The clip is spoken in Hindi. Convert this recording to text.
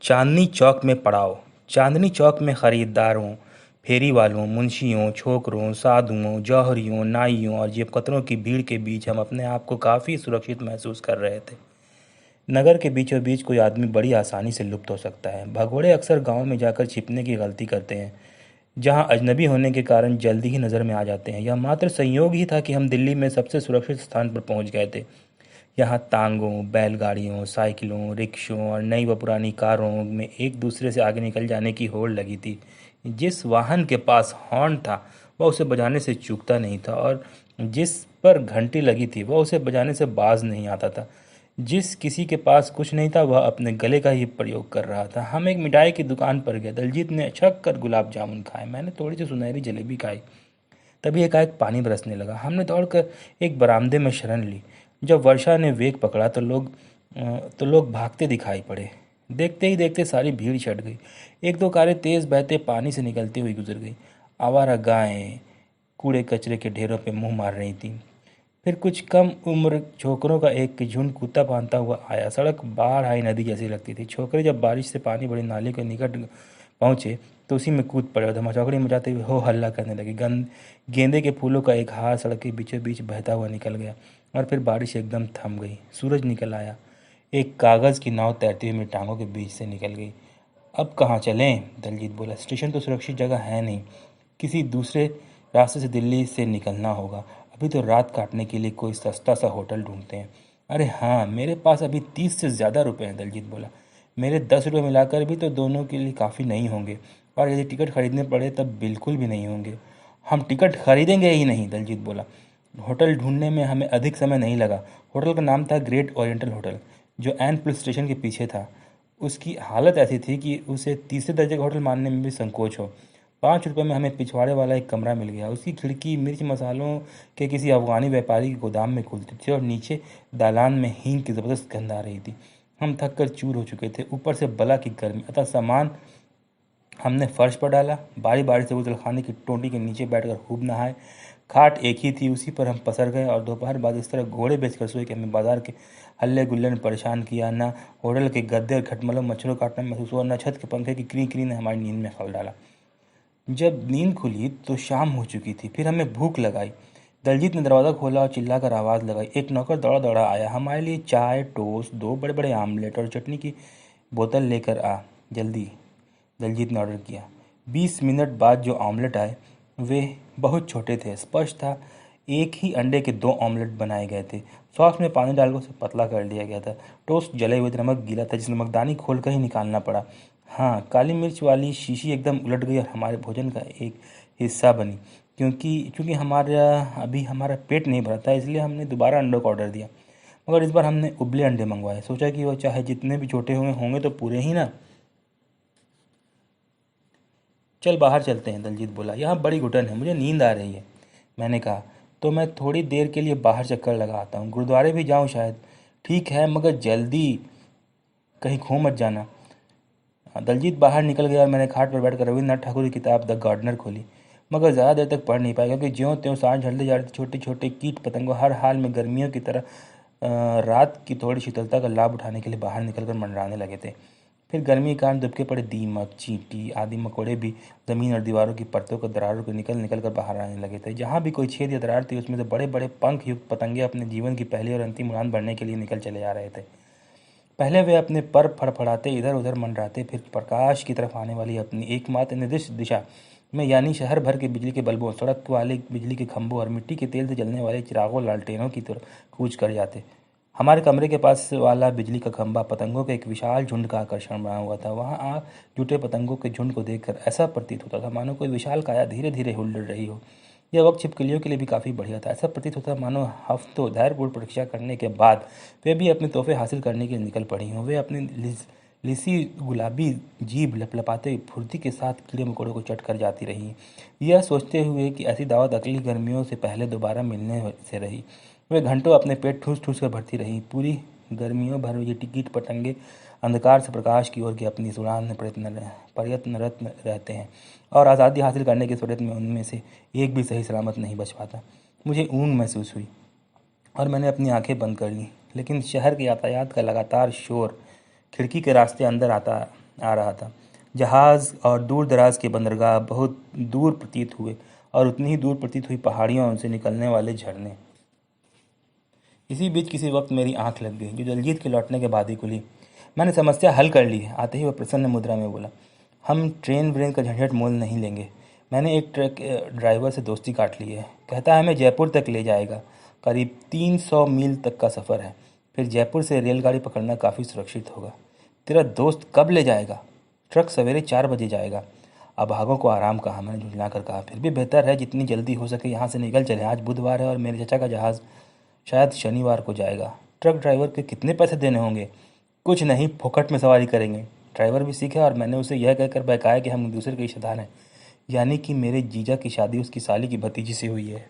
चांदनी चौक में पड़ाव। चांदनी चौक में खरीदारों, फेरी वालों, मुंशियों, छोकरों, साधुओं, जौहरियों, नाइयों और जेबकतरों की भीड़ के बीच हम अपने आप को काफ़ी सुरक्षित महसूस कर रहे थे। नगर के बीचों बीच कोई आदमी बड़ी आसानी से लुप्त हो सकता है। भगोड़े अक्सर गांव में जाकर छिपने की गलती करते हैं, जहां अजनबी होने के कारण जल्दी ही नज़र में आ जाते हैं। यह मात्र संयोग ही था कि हम दिल्ली में सबसे सुरक्षित स्थान पर पहुंच गए थे। यहाँ तांगों, बैलगाड़ियों, साइकिलों, रिक्शों और नई व पुरानी कारों में एक दूसरे से आगे निकल जाने की होड़ लगी थी। जिस वाहन के पास हॉर्न था वह उसे बजाने से चूकता नहीं था, और जिस पर घंटी लगी थी वह उसे बजाने से बाज नहीं आता था। जिस किसी के पास कुछ नहीं था वह अपने गले का ही प्रयोग कर रहा था। हम एक मिठाई की दुकान पर गए। दलजीत ने छक कर गुलाब जामुन खाए, मैंने थोड़ी सी सुनहरी जलेबी खाई। तभी एकाएक पानी बरसने लगा। हमने दौड़कर एक बरामदे में शरण ली। जब वर्षा ने वेग पकड़ा तो लोग भागते दिखाई पड़े। देखते ही देखते सारी भीड़ छट गई। एक दो कारें तेज बहते पानी से निकलती हुई गुजर गई। आवारा गायें कूड़े कचरे के ढेरों पे मुंह मार रही थीं। फिर कुछ कम उम्र छोकरों का एक झुंड कुत्ता बांधता हुआ आया। सड़क बाढ़ आई नदी जैसी लगती थी। छोकरे जब बारिश से पानी भरी नाली के निकट पहुंचे तो उसी में कूद पड़े और धमाचौकड़ी मचाते हुए हो हल्ला करने लगे। गेंदे के फूलों का एक हार सड़क के बीचों बीच बहता हुआ निकल गया, और फिर बारिश एकदम थम गई। सूरज निकल आया। एक कागज़ की नाव तैरती हुई मेरी टांगों के बीच से निकल गई। अब कहाँ चलें? दलजीत बोला। स्टेशन तो सुरक्षित जगह है नहीं, किसी दूसरे रास्ते से दिल्ली से निकलना होगा। अभी तो रात काटने के लिए कोई सस्ता सा होटल ढूंढते हैं। अरे हाँ, मेरे पास अभी 30 से ज़्यादा रुपए हैं, दलजीत बोला। मेरे 10 रुपये मिलाकर भी तो दोनों के लिए काफ़ी नहीं होंगे, और यदि टिकट खरीदने पड़े तब बिल्कुल भी नहीं होंगे। हम टिकट खरीदेंगे ही नहीं, दलजीत बोला। होटल ढूंढने में हमें अधिक समय नहीं लगा। होटल का नाम था ग्रेट ओरिएंटल होटल, जो एन पुलिस स्टेशन के पीछे था। उसकी हालत ऐसी थी कि उसे तीसरे दर्जे का होटल मानने में भी संकोच हो। 5 रुपये में हमें पिछवाड़े वाला एक कमरा मिल गया। उसकी खिड़की मिर्च मसालों के किसी अफगानी व्यापारी के गोदाम में खुलती थी, और नीचे दालान में हींग की ज़बरदस्त गंध आ रही थी। हम थक कर चूर हो चुके थे, ऊपर से बला की गर्मी। अतः सामान हमने फर्श पर डाला। बारी बारी से गुसलखाने की टोंटी के नीचे बैठकर खूब नहाए। खाट एक ही थी, उसी पर हम पसर गए, और दोपहर बाद इस तरह घोड़े बेचकर सोए कि हमें बाजार के हल्ले गुल्ले ने परेशान किया। न होटल के गद्दे और खटमलों मच्छरों काटना महसूस हुआ, न छत के पंखे की क्री क्री ने हमारी नींद में खल डाला। जब नींद खुली तो शाम हो चुकी थी। फिर हमें भूख लगाई। दलजीत ने दरवाज़ा खोला और चिल्लाकर आवाज़ लगाई। एक नौकर दौड़ा दौड़ा आया। हमारे लिए चाय, टोस्ट, 2 बड़े-बड़े आमलेट और चटनी की बोतल लेकर आ, जल्दी, दलजीत ने ऑर्डर किया। 20 मिनट बाद जो ऑमलेट आए वे बहुत छोटे थे। स्पष्ट था एक ही अंडे के 2 ऑमलेट बनाए गए थे। सॉस में पानी डालकर उसे पतला कर लिया गया था। टोस्ट जले हुए थे, नमक गीला था, जिसमें नमकदानी खोलकर ही निकालना पड़ा। हाँ, काली मिर्च वाली शीशी एकदम उलट गई और हमारे भोजन का एक हिस्सा बनी। क्योंकि चूँकि हमारा पेट नहीं भरा था, इसलिए हमने दोबारा अंडों का ऑर्डर दिया। मगर इस बार हमने उबले अंडे मंगवाए। सोचा कि वो चाहे जितने भी छोटे होंगे तो पूरे ही ना। चल बाहर चलते हैं, दलजीत बोला। यहाँ बड़ी घुटन है, मुझे नींद आ रही है। मैंने कहा, तो मैं थोड़ी देर के लिए बाहर चक्कर लगा आता हूँ, गुरुद्वारे भी जाऊँ शायद। ठीक है, मगर जल्दी, कहीं खो मत जाना। दलजीत बाहर निकल गया और मैंने खाट पर बैठकर रविन्द्रनाथ ठाकुर की किताब द गार्डनर खोली। मगर ज़्यादा देर तक पढ़ नहीं पाया, क्योंकि ज्यों त्यों सांझ ढलते जा रही थी। छोटे छोटे कीट पतंगों हर हाल में गर्मियों की तरह रात की थोड़ी शीतलता का लाभ उठाने के लिए बाहर निकलकर मंडराने लगे थे। फिर गर्मी के कारण दुबके पड़े दीमक, चींटी आदि मकोड़े भी ज़मीन और दीवारों की परतों को दरारों को निकल निकल कर बाहर आने लगे थे। जहाँ भी कोई छेद या दरार थी, उसमें से बड़े बड़े पंख युक्त पतंगे अपने जीवन की पहली और अंतिम उड़ान भरने के लिए निकल चले आ रहे थे। पहले वे अपने पर फड़फड़ाते इधर उधर मंडराते, फिर प्रकाश की तरफ आने वाली अपनी एकमात्र निर्दिष्ट दिशा में, यानी शहर भर के बिजली के बल्बों, सड़क वाले बिजली के खंभों और मिट्टी के तेल से जलने वाले चिरागों, लालटेनों की तरफ कूच कर जाते। हमारे कमरे के पास वाला बिजली का खंभा पतंगों के एक विशाल झुंड का आकर्षण बना हुआ था। वहाँ आ जुटे पतंगों के झुंड को देखकर ऐसा प्रतीत होता था मानो कोई विशाल काया धीरे धीरे हिल डुल रही हो। यह वक्त छिपकलियों के लिए भी काफ़ी बढ़िया था। ऐसा प्रतीत होता मानो हफ्तों धैर्यपूर्ण प्रतीक्षा करने के बाद वे भी अपने तोहफे हासिल करने के लिए निकल पड़ी हों। वे अपनी लिसी गुलाबी जीभ लपलपाते फुर्ती के साथ कीड़े मकोड़ों को चट कर जाती रही, यह सोचते हुए कि ऐसी दावत अगली गर्मियों से पहले दोबारा मिलने से रही। वे घंटों अपने पेट ठूस ठूस कर भरती रही। पूरी गर्मियों भर ये टिकट पतंगे अंधकार से प्रकाश की ओर की अपनी इस उड़ान में प्रयत्नरत रहते हैं, और आज़ादी हासिल करने के सूरत में उनमें से एक भी सही सलामत नहीं बच पाता। मुझे ऊँग महसूस हुई और मैंने अपनी आंखें बंद कर लीं, लेकिन शहर के यातायात का लगातार शोर खिड़की के रास्ते अंदर आता आ रहा था। जहाज़ और दूर दराज के बंदरगाह बहुत दूर प्रतीत हुए और उतनी ही दूर प्रतीत हुई पहाड़ियाँ और उनसे निकलने वाले झरने। इसी बीच किसी वक्त मेरी आंख लग गई, जो दलजीत के लौटने के बाद ही खुली। मैंने समस्या हल कर ली है, आते ही वह प्रसन्न मुद्रा में बोला। हम ट्रेन व्रेन का झंझट मोल नहीं लेंगे। मैंने एक ट्रक ड्राइवर से दोस्ती काट ली है, कहता है हमें जयपुर तक ले जाएगा। करीब 300 मील तक का सफ़र है, फिर जयपुर से रेलगाड़ी पकड़ना काफ़ी सुरक्षित होगा। तेरा दोस्त कब ले जाएगा? ट्रक सवेरे 4 बजे जाएगा। अभागों को आराम कहा, मैंने झुंझला कर कहा। फिर भी बेहतर है जितनी जल्दी हो सके यहाँ से निकल चले। आज बुधवार है और मेरे चाचा का जहाज़ शायद शनिवार को जाएगा। ट्रक ड्राइवर के कितने पैसे देने होंगे? कुछ नहीं, फोकट में सवारी करेंगे। ड्राइवर भी सीखा और मैंने उसे यह कहकर बहकाया कि हम एक दूसरे के रिश्तेदार हैं, यानी कि मेरे जीजा की शादी उसकी साली की भतीजी से हुई है।